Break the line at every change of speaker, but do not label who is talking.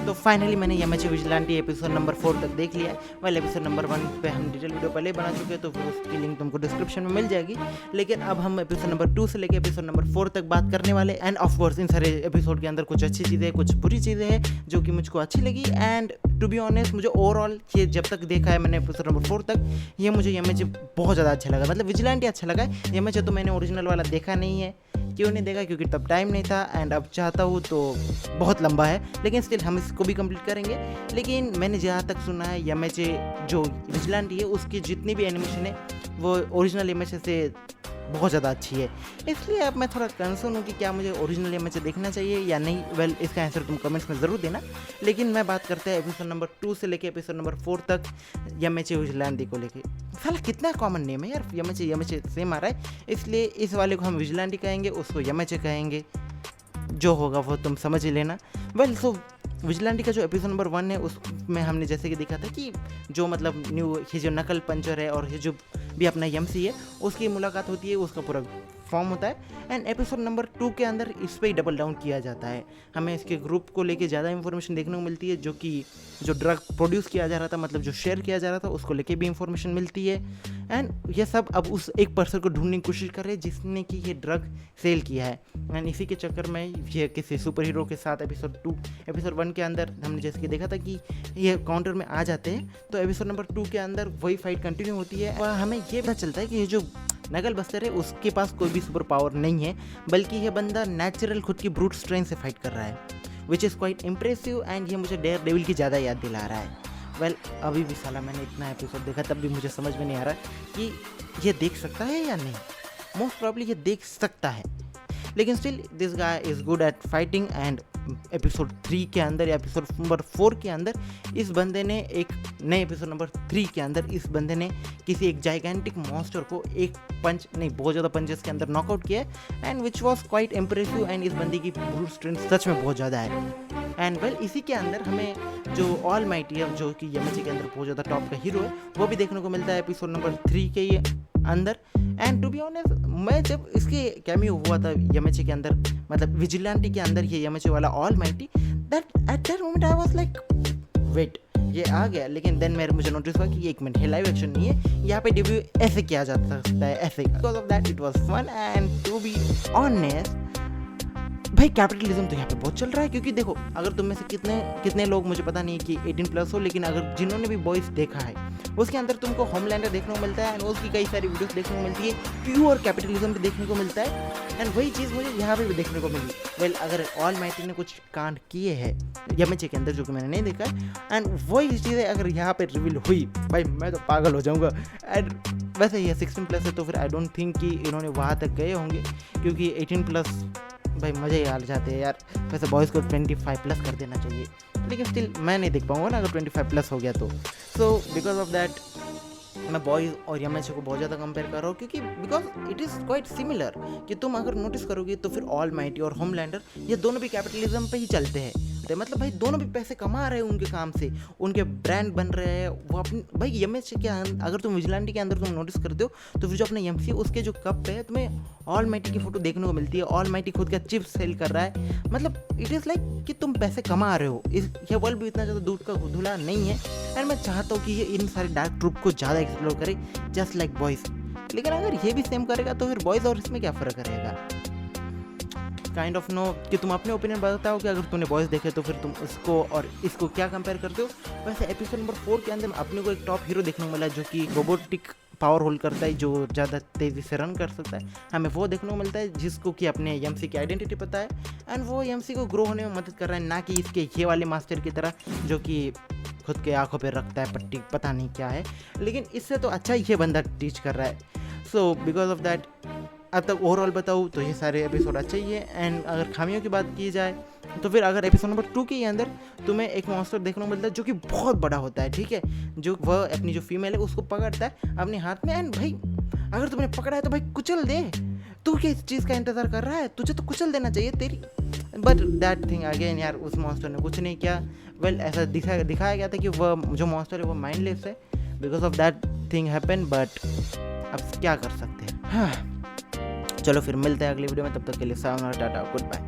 तो फाइनली मैंने यमएच vigilante episode number 4 तक देख लिया है। वेल एपिसोड नंबर 1 पे हम डिटेल वीडियो पहले ही बना चुके हैं, तो फिर उसकी लिंक तुमको डिस्क्रिप्शन में मिल जाएगी। लेकिन अब हम एपिसोड नंबर 2 से लेकर एपिसोड नंबर 4 तक बात करने वाले। एंड ऑफ कोर्स इन सारे एपिसोड के अंदर कुछ अच्छी चीज़ें कुछ बुरी चीज़ें हैं जो कि मुझको अच्छी लगी। एंड टू बी ऑनेस्ट मुझे ओवरऑल ये जब तक देखा है मैंने एपिसोड नंबर 4 तक, ये मुझे यमएच बहुत ज़्यादा अच्छा लगा। मतलब विजिलेंटी अच्छा लगा है। यमएच तो मैंने ओरिजिनल वाला देखा नहीं है। क्यों नहीं देखा? क्योंकि तब टाइम नहीं था। एंड अब चाहता हूँ तो बहुत लंबा है, लेकिन स्टिल हम इसको भी कंप्लीट करेंगे। लेकिन मैंने जहाँ तक सुना है यमएच जो विजिलेंटी है उसकी जितनी भी एनिमेशन है वो ओरिजिनल यमएच से बहुत ज़्यादा अच्छी है। इसलिए अब मैं थोड़ा कंसर्न हूँ कि क्या मुझे ओरिजिनल यमएच देखना चाहिए या नहीं। वेल इसका आंसर तुम कमेंट्स में ज़रूर देना। लेकिन मैं बात करते हैं एपिसोड नंबर 2 से लेके एपिसोड नंबर 4 तक यमएच विजिलेंटी को लेके। साला कितना कॉमन नेम है यार, यमएच सेम आ रहा है। इसलिए इस वाले को हम विजिलेंटी कहेंगे, उसको यमएच कहेंगे। जो होगा वो तुम समझ ही लेना। वेल सो विजिलेंटी का जो एपिसोड नंबर 1 है उसमें हमने जैसे कि देखा था कि जो मतलब ये जो नकल पंचर है और ये जो भी अपना यमसी है उसकी मुलाकात होती है, उसका पूरा फॉर्म होता है। एंड एपिसोड नंबर 2 के अंदर इस पर ही डबल डाउन किया जाता है। हमें इसके ग्रुप को लेके ज़्यादा इंफॉर्मेशन देखने को मिलती है, जो कि जो ड्रग प्रोड्यूस किया जा रहा था, मतलब जो शेयर किया जा रहा था, उसको लेके भी इंफॉर्मेशन मिलती है। एंड ये सब अब उस एक पर्सन को ढूंढने की कोशिश कर रहे हैं जिसने कि ये ड्रग सेल किया है। एंड इसी के चक्कर में ये किसी सुपर हीरो के साथ एपिसोड 1 के अंदर हमने जैसे कि देखा था कि ये काउंटर में आ जाते हैं। तो एपिसोड नंबर 2 के अंदर वही फाइट कंटिन्यू होती है और हमें ये पता चलता है कि ये जो नकल बस्तर है उसके पास कोई भी सुपर पावर नहीं है, बल्कि ये बंदा नेचुरल खुद की ब्रूट स्ट्रेंथ से फाइट कर रहा है, which is quite impressive. And ये मुझे डेयर डेविल की ज़्यादा याद दिला रहा है। वेल अभी भी साला मैंने इतना एपिसोड देखा तब भी मुझे समझ में नहीं आ रहा कि ये देख सकता है या नहीं। मोस्ट प्रॉब्ली ये देख सकता है, लेकिन still this guy is good at fighting. And episode 3 के अंदर या एपिसोड नंबर 4 के अंदर इस बंदे ने एक नए एपिसोड नंबर 3 के अंदर इस बंदे ने किसी एक जाइगेंटिक मॉन्स्टर को एक पंच नहीं बहुत ज़्यादा पंचेस के अंदर नॉकआउट किया है। And which was quite impressive. And इस बंदे की ब्रूट स्ट्रेंथ सच में बहुत ज़्यादा है। एंड वेल इसी के अंदर हमें जो ऑल माइटी है जो कि यमएच के अंदर बहुत ज़्यादा टॉप का हीरो है वो भी देखने को मिलता है एपिसोड नंबर 3 के ये अंदर। एंड टू बी ऑनेस्ट मैं जब इसके कैमियो हुआ था यमएच के अंदर, मतलब विजिलेंटी के अंदर ये यमएच वाला almighty, that at that moment I was like wait ये आ गया। लेकिन देन मुझे नोटिस हुआ कि ये एक मिनट है, लाइव एक्शन नहीं है, यहाँ पे डेब्यू ऐसे किया जा सकता है ऐसे। Because of that it was fun. And to be honest भाई कैपिटलिज्म तो यहाँ पे बहुत चल रहा है। क्योंकि देखो अगर तुम में से कितने लोग मुझे पता नहीं कि 18+ हो, लेकिन अगर जिन्होंने भी बॉयज़ देखा है उसके अंदर तुमको होमलैंडर देखने को मिलता है। एंड उसकी कई सारी वीडियोस देखने को मिलती है, प्योर कैपिटलिज्म भी देखने को मिलता है। एंड वही चीज़ मुझे यहाँ पे भी देखने को मिली। वेल अगर ऑल माइटी ने कुछ कांड किए हैं यमएच के अंदर जो कि मैंने नहीं देखा है, एंड वही चीज़ें अगर यहाँ पे रिवील हुई भाई मैं तो पागल हो जाऊँगा। एंड वैसे ये 16+ है तो फिर आई डोंट थिंक कि इन्होंने वहाँ तक गए होंगे, क्योंकि 18+ भाई मज़े ही आ जाते हैं यार। वैसे बॉयज़ को 25+ कर देना चाहिए, लेकिन स्टिल मैं नहीं देख पाऊँगा ना अगर 25+ हो गया तो। सो बिकॉज ऑफ दैट मैं बॉयज़ और यमएच को बहुत ज़्यादा कंपेयर कर रहा हूँ, क्योंकि because it is quite similar. कि तुम अगर नोटिस करोगे तो फिर ऑल माइटी और होमलैंडर ये दोनों भी कैपिटलिज्म पे ही चलते हैं। मतलब भाई दोनों भी पैसे कमा रहे हैं उनके काम से, उनके ब्रांड बन रहे हैं वो अपनी। भाई यमएच के अगर तुम विजिलेंटी के अंदर तुम नोटिस करते हो तो फिर जो अपने यमसी उसके जो कप पे है तुम्हें ऑल माइटी की फोटो देखने को मिलती है। ऑल माइटी खुद का चिप्स सेल कर रहा है। मतलब इट इज़ लाइक कि तुम पैसे कमा रहे हो। ये वर्ल्ड भी इतना ज़्यादा दूध का धुला नहीं है। एंड मैं चाहता हूँ कि ये इन सारे डार्क ट्रूप को ज़्यादा एक्सप्लोर करे जस्ट लाइक बॉयज़। लेकिन अगर ये भी सेम करेगा तो फिर बॉयज़ और इसमें क्या फ़र्क रहेगा? काइंड ऑफ नो कि तुम अपने ओपिनियन बताओ कि अगर तुमने बॉयज़ देखे तो फिर तुम उसको और इसको क्या कंपेयर करते हो। वैसे एपिसोड नंबर 4 के अंदर अपने को एक टॉप हीरो देखने को मिला जो कि रोबोटिक पावर होल्ड करता है, जो ज़्यादा तेज़ी से रन कर सकता है। हमें वो देखने को मिलता है जिसको कि अपने यमसी की आइडेंटिटी पता है। एंड वो यमसी को ग्रो होने में मदद कर रहा है, ना कि इसके ये वाले मास्टर की तरह जो कि खुद के आंखों पे रखता है पट्टी, पता नहीं क्या है। लेकिन इससे तो अच्छा ये बंदा टीच कर रहा है। सो बिकॉज ऑफ दैट अब तक ओवरऑल बताऊँ तो ये सारे एपिसोड अच्छे ही है। एंड अगर खामियों की बात की जाए तो फिर अगर एपिसोड नंबर 2 के अंदर तुम्हें एक मॉन्स्टर देखने को मिलता है जो कि बहुत बड़ा होता है, ठीक है, जो वह अपनी जो फीमेल है उसको पकड़ता है अपने हाथ में। एंड भाई अगर तुमने पकड़ा है तो भाई कुचल दे। तू किस चीज़ का इंतज़ार कर रहा है? तुझे तो कुचल देना चाहिए तेरी। बट दैट थिंग अगेन यार उस मॉन्स्टर ने कुछ नहीं किया। वेल ऐसा दिखाया गया था कि वह जो मॉन्स्टर है वो माइंडलेस है। Because of that thing happen. But अब क्या कर सकते हैं। हाँ चलो फिर मिलते हैं अगली वीडियो में, तब तक के लिए सायोनारा, टाटा, गुड बाय।